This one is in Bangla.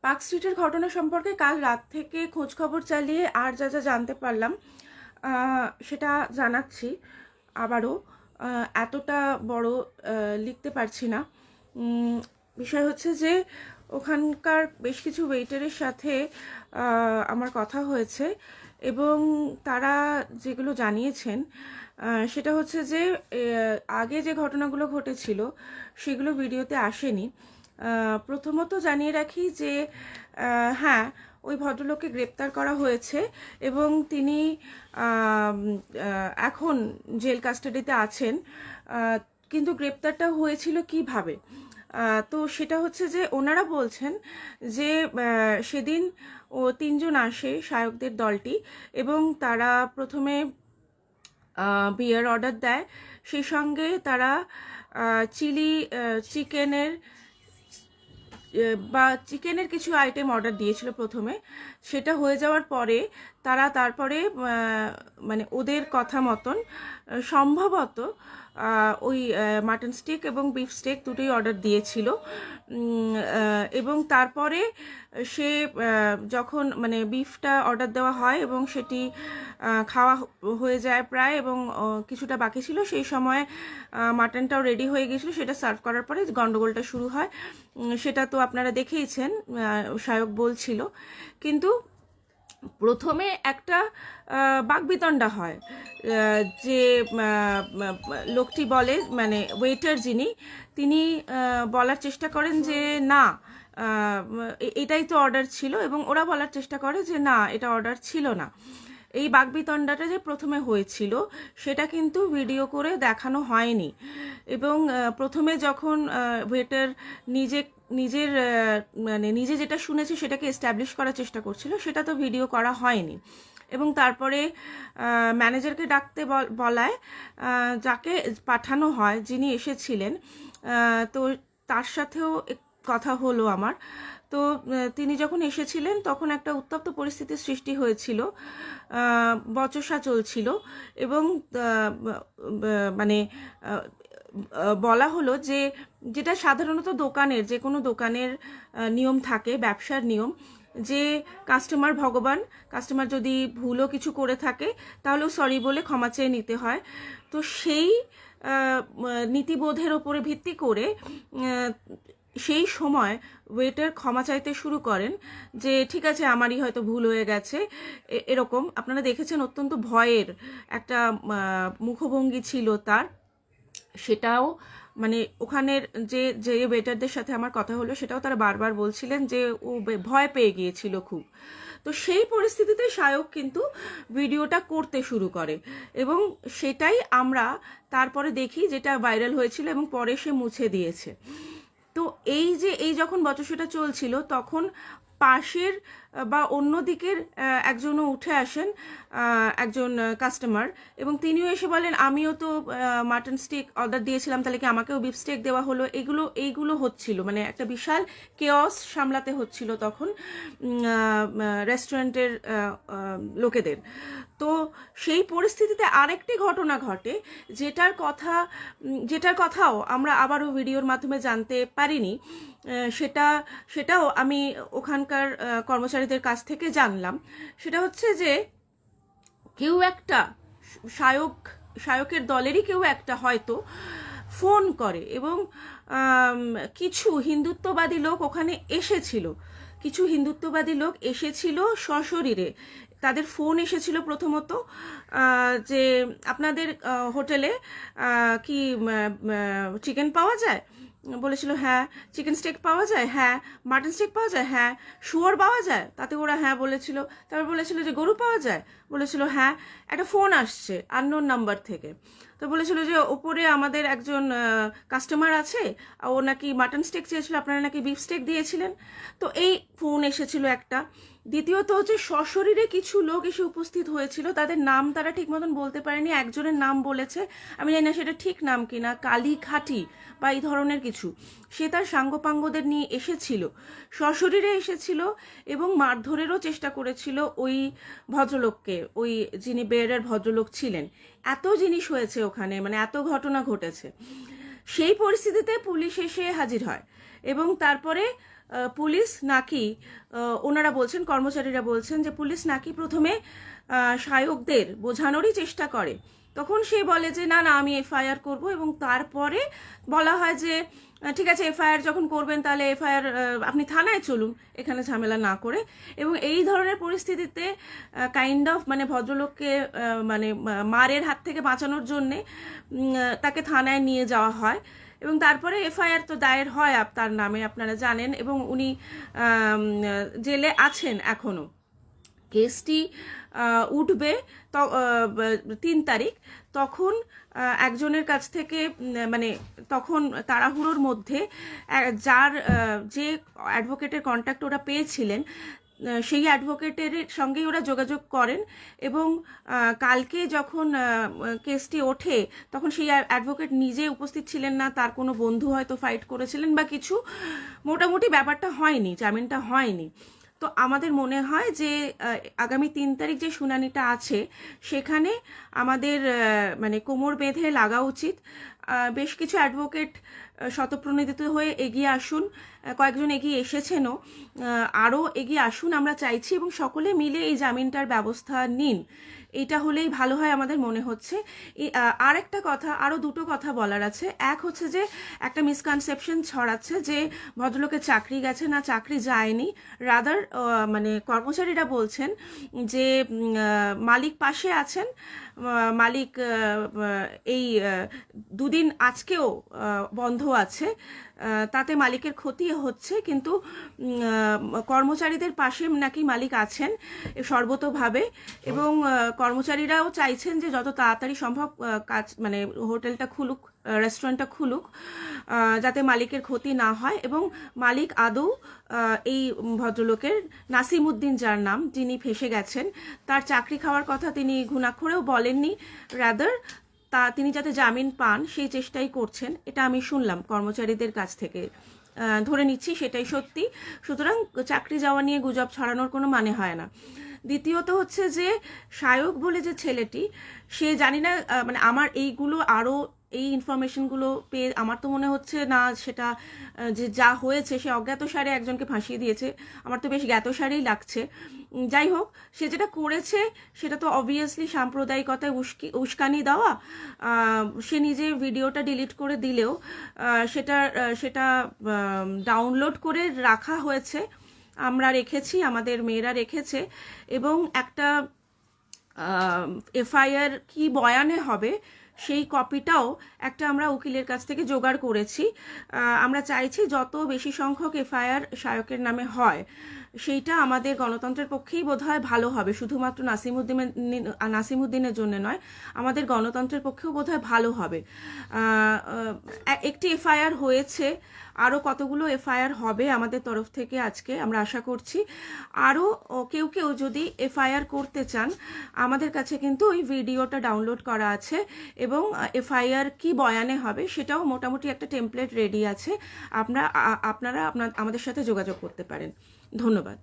পার্ক স্ট্রিটের ঘটনা সম্পর্কে কাল রাত থেকে খোঁজখবর চালিয়ে আর যা যা জানতে পারলাম সেটা জানাচ্ছি আবারও। এতটা বড় লিখতে পারছি না। বিষয় হচ্ছে যে ওখানকার বেশ কিছু ওয়েটারের সাথে আমার কথা হয়েছে এবং তারা যেগুলো জানিয়েছেন সেটা হচ্ছে যে আগে যে ঘটনাগুলো ঘটেছিল সেগুলো ভিডিওতে আসেনি। প্রথমত জানিয়ে রাখি যে হ্যাঁ, ওই ভদ্রলোককে গ্রেপ্তার করা হয়েছে এবং তিনি এখন জেল কাস্টাডিতে আছেন। কিন্তু গ্রেপ্তারটা হয়েছিল কিভাবে? তো সেটা হচ্ছে যে ওনারা বলছেন যে সেদিন ও তিনজন আসে শায়কদের দলটি এবং তারা প্রথমে বিয়ার অর্ডার দেয়, সেই সঙ্গে তারা চিলি চিকেনের বা চিকেনের কিছু আইটেম অর্ডার দিয়েছিল প্রথমে। সেটা হয়ে যাওয়ার পরে তারা তারপরে মানে ওদের কথা মতন সম্ভবত ওই মাটন স্টেক এবং বিফ স্টেক দুটোই অর্ডার দিয়েছিল। এবং তারপরে সে যখন মানে বিফটা অর্ডার দেওয়া হয় এবং সেটি খাওয়া হয়ে যায় প্রায় এবং কিছুটা বাকি ছিল, সেই সময় মাটনটাও রেডি হয়ে গিয়েছিল। সেটা সার্ভ করার পরে গন্ডগোলটা শুরু হয়। সেটা তো আপনারা দেখেইছেন, শায়ক বলছিল। কিন্তু প্রথমে একটা বাকবিতণ্ডা হয়, যে লোকটি বলে, মানে ওয়েটার যিনি, তিনি বলার চেষ্টা করেন যে না, এটাই তো অর্ডার ছিল, এবং ওরা বলার চেষ্টা করে যে না, এটা অর্ডার ছিল না। এই বাকবিতণ্ডাটা যে প্রথমে হয়েছিল সেটা কিন্তু ভিডিও করে দেখানো হয়নি। এবং প্রথমে যখন ওয়েটার নিজের মানে নিজে যেটা শুনেছে সেটাকে এস্টাবলিশ করার চেষ্টা করছিল, সেটা তো ভিডিও করা হয়নি। এবং তারপরে ম্যানেজারকে ডাকতে বলায় যাকে পাঠানো হয়, যিনি এসেছিলেন, তো তার সাথেও কথা হলো আমার। তো তিনি যখন এসেছিলেন তখন একটা উত্তপ্ত পরিস্থিতির সৃষ্টি হয়েছিল, বচসা চলছিল এবং মানে বলা হলো যে যেটা সাধারণত দোকানের, যে কোনো দোকানের নিয়ম থাকে, ব্যবসার নিয়ম, যে কাস্টমার ভগবান, কাস্টমার যদি ভুলও কিছু করে থাকে তাহলেও সরি বলে ক্ষমা চেয়ে নিতে হয়। তো সেই নীতিবোধের ওপরে ভিত্তি করে সেই সময় ওয়েটার ক্ষমা চাইতে শুরু করেন যে ঠিক আছে, আমারই হয়তো ভুল হয়ে গেছে। এরকম আপনারা দেখেছেন, অত্যন্ত ভয়ের একটা মুখভঙ্গি ছিল তার। সেটাও মানে ওখানের যে যে ওয়েটারদের সাথে আমার কথা হলো, সেটাও তারা বারবার বলছিলেন যে ও ভয় পেয়ে গিয়েছিল খুব। তো সেই পরিস্থিতিতে শায়ক কিন্তু ভিডিওটা করতে শুরু করে এবং সেটাই আমরা তারপরে দেখি, যেটা ভাইরাল হয়েছিল এবং পরে সে মুছে দিয়েছে। তো এই যখন বচসাটা চলছিল তখন পাশের বা অন্য দিকের একজনও উঠে আসেন, একজন কাস্টমার, এবং তিনিও এসে বলেন আমিও তো মাটন স্টেক অর্ডার দিয়েছিলাম, তাহলে কি আমাকেও বিফ স্টেক দেওয়া হলো? এইগুলো হচ্ছিল, মানে একটা বিশাল কেয়স সামলাতে হচ্ছিল তখন রেস্টুরেন্টের লোকেদের। তো সেই পরিস্থিতিতে আরেকটি ঘটনা ঘটে, যেটার কথাও আমরা আবারও ভিডিওর মাধ্যমে জানতে পারিনি। সেটাও আমি ওখানকার কর্মচারীদের কাছ থেকে জানলাম। সেটা হচ্ছে যে কেউ একটা শায়কের দলেরই কেউ একটা হয়তো ফোন করে এবং কিছু হিন্দুত্ববাদী লোক ওখানে এসেছিল। সশরীরে। তাদের ফোন এসেছিল প্রথমত যে আপনাদের হোটেলে কি চিকেন পাওয়া যায়? বলেছিল হ্যাঁ। চিকেন স্টেক পাওয়া যায়? হ্যাঁ। মাটন স্টেক পাওয়া যায়? হ্যাঁ। শুয়োর পাওয়া যায়? তাতে ওরা হ্যাঁ বলেছিল। তারপর বলেছিল যে গরু পাওয়া যায়? বলেছিল হ্যাঁ। একটা ফোন আসছে আননোন নাম্বার থেকে, তো বলেছিল যে ওপরে আমাদের একজন কাস্টমার আছে, ও নাকি মাটন স্টেক চেয়েছিল, আপনারা নাকি বিফ স্টেক দিয়েছিলেন। তো এই ফোন এসেছিল একটা। দ্বিতীয়ত হচ্ছে সশরীরে কিছু লোক এসে উপস্থিত হয়েছিল, তাদের নাম তারা ঠিক মতন বলতে পারেনি। একজনের নাম বলেছে, আমি জানি না সেটা ঠিক নাম কিনা, কালী খাটি বা এই ধরনের কিছু। সে তার সাঙ্গপাঙ্গদের নিয়ে এসেছিল, সশরীরে এসেছিল এবং মারধরেরও চেষ্টা করেছিল ওই ভদ্রলোককে, ওই যিনি বেয়ারের ভদ্রলোক ছিলেন। এত জিনিস হয়েছে ওখানে, মানে এত ঘটনা ঘটেছে। সেই পরিস্থিতিতে পুলিশ এসে হাজির হয় এবং তারপরে পুলিশ নাকি ওনারা বলছেন, কর্মচারীরা বলছেন যে পুলিশ নাকি প্রথমে সায়কদের বোঝানোরই চেষ্টা করে। তখন সে বলে যে না না আমি এফআইআর করব, এবং তারপরে বলা হয় যে ঠিক আছে এফআইআর যখন করবেন তাহলে এফআইআর আপনি থানায় চলুন, এখানে ঝামেলা না করে। এবং এই ধরনের পরিস্থিতিতে কাইন্ড অফ মানে ভদ্রলোককে মানে মারের হাত থেকে বাঁচানোর জন্যে তাকে থানায় নিয়ে যাওয়া হয়, এবং তারপরে এফআইআর তো দায়ের হয় তার নামে, আপনারা জানেন, এবং উনি জেলে আছেন এখনও। কেসটি উঠবে 3 তারিখ, তখন একজনের কাছ থেকে মানে তখন তাড়াহুড়োর মধ্যে যার যে অ্যাডভোকেটের কন্ট্যাক্ট ওরা পেয়েছিলেন সেই অ্যাডভোকেটের সঙ্গেই ওরা যোগাযোগ করেন, এবং কালকে যখন কেসটি ওঠে তখন সেই অ্যাডভোকেট নিজে উপস্থিত ছিলেন না, তার কোনো বন্ধু হয়তো ফাইট করেছিলেন বা কিছু, মোটামুটি ব্যাপারটা হয়নি, জামিনটা হয়নি। তো আমাদের মনে হয় যে আগামী 3 তারিখ যে শুনানিটা আছে সেখানে আমাদের মানে কোমর বেঁধে লাগা উচিত। বেশ কিছু অ্যাডভোকেট শতপ্রণোদিত হয়ে এগিয়ে আসুন, কয়েকজন এগিয়ে এসেছেনও, আরও এগিয়ে আসুন আমরা চাইছি, এবং সকলে মিলে এই জামিনটার ব্যবস্থা নিন। এটা হলেই ভালো হয় আমাদের মনে হচ্ছে। আর একটা কথা, আরও দুটো কথা বলার আছে। এক হচ্ছে যে একটা মিসকনসেপশন ছড়াচ্ছে যে ভদ্রলোকের চাকরি গেছে, না চাকরি যায়নি, রাদার মানে কর্মচারীরা বলছেন যে মালিক পাশে আছেন, মালিক এই 2 দিন আজকেও বন্ধ আছে, তাতে মালিকের ক্ষতি হচ্ছে, কিন্তু কর্মচারীদের পাশে নাকি মালিক আছেন সর্বতোভাবে, এবং কর্মচারীরাও চাইছেন যে যত তাড়াতাড়ি সম্ভব কাজ মানে হোটেলটা খুলুক, রেস্টুরেন্টটা খুলুক, যাতে মালিকের ক্ষতি না হয়। এবং মালিক আদৌ এই ভদ্রলোকের নাসিমউদ্দিন, যার নাম, যিনি ফেঁসে গেছেন, তার চাকরি খাওয়ার কথা তিনি ঘুণাক্ষরেও বলেননি, রাদার তিনি যাতে জামিন পান সেই চেষ্টাই করছেন, এটা আমি শুনলাম কর্মচারীদের কাছ থেকে, ধরে নিচ্ছি সেটাই সত্যি। সুতরাং চাকরি যাওয়া নিয়ে গুজব ছড়ানোর কোনো মানে হয় না। দ্বিতীয়ত হচ্ছে যে সায়ক বলে যে ছেলেটি, সে জানি না মানে আমার এইগুলো আরও এই ইনফরমেশনগুলো পেয়ে আমার তো মনে হচ্ছে না সেটা যে যা হয়েছে সে অজ্ঞাতসারে একজনকে ফাঁসিয়ে দিয়েছে, আমার তো বেশ জ্ঞাতসারেই লাগছে। যাই হোক, সে যেটা করেছে সেটা তো অবভিয়াসলি সাম্প্রদায়িকতায় উস্কানি দেওয়া। সে নিজে ভিডিওটা ডিলিট করে দিলেও সেটা ডাউনলোড করে রাখা হয়েছে, আমরা রেখেছি, আমাদের মেয়েরা রেখেছে, এবং একটা এফআইআর কি বয়ানে হবে সেই কপিটাও একটা আমরা উকিলের কাছ থেকে জোগাড় করেছি। আমরা চাইছি যত বেশি সংখ্যক এফআইআর সায়কের নামে হয় সেইটা আমাদের গণতন্ত্রের পক্ষেই বোধহয় ভালো হবে, শুধুমাত্র নাসিমউদ্দিনের জন্য নয়, আমাদের গণতন্ত্রের পক্ষেও বোধহয় ভালো হবে। একটি এফআইআর হয়েছে, আরও কতগুলো এফআইআর হবে আমাদের তরফ থেকে আজকে আমরা আশা করছি। আরও কেউ কেউ যদি এফআইআর করতে চান, আমাদের কাছে কিন্তু ওই ভিডিওটা ডাউনলোড করা আছে, এবং এফআইআর কি বয়ানে হবে সেটাও মোটামুটি একটা টেমপ্লেট রেডি আছে, আপনারা আমাদের সাথে যোগাযোগ করতে পারেন। ধন্যবাদ।